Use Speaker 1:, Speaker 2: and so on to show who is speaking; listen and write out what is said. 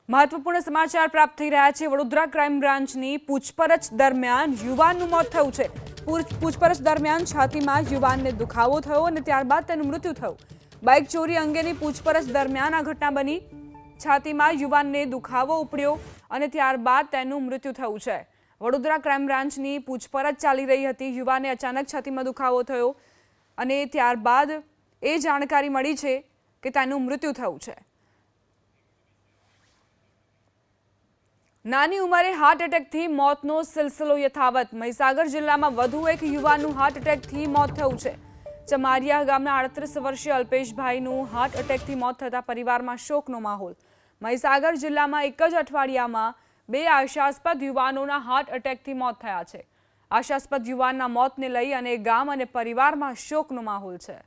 Speaker 1: મહત્વપૂર્ણ સમાચાર પ્રાપ્ત થઈ રહ્યા છે। વડોદરા ક્રાઇમ બ્રાન્ચની પૂછપરછ દરમિયાન યુવાનનું મોત થયું છે। પૂછપરછ દરમિયાન છાતીમાં યુવાનને દુખાવો થયો અને ત્યારબાદ તેનું મૃત્યુ થયું। બાઇક ચોરી અંગેની પૂછપરછ દરમિયાન આ ઘટના બની। છાતીમાં યુવાનને દુખાવો ઉપડ્યો અને ત્યારબાદ તેનું મૃત્યુ થયું છે। વડોદરા ક્રાઇમ બ્રાન્ચની પૂછપરછ ચાલી રહી હતી। યુવાનને અચાનક છાતીમાં દુખાવો થયો અને ત્યારબાદ એ જાણકારી મળી છે કે તેનું મૃત્યુ થયું છે। નાની ઉંમરે હાર્ટ એટેકથી મોતનો સિલસિલો યથાવત। મહીસાગર જિલ્લામાં વધુ એક યુવાનનું હાર્ટ એટેકથી મોત થયું છે। ચમારિયા ગામના 38 વર્ષીય અલ્પેશભાઈનું હાર્ટ એટેકથી મોત થતાં પરિવારમાં શોકનો માહોલ। મહીસાગર જિલ્લામાં એક જ અઠવાડિયામાં 2 આશાસ્પદ યુવાનોના હાર્ટ એટેકથી મોત થયા છે। આશાસ્પદ યુવાનના મોતને લઈ અને ગામ અને પરિવારમાં શોકનો માહોલ છે।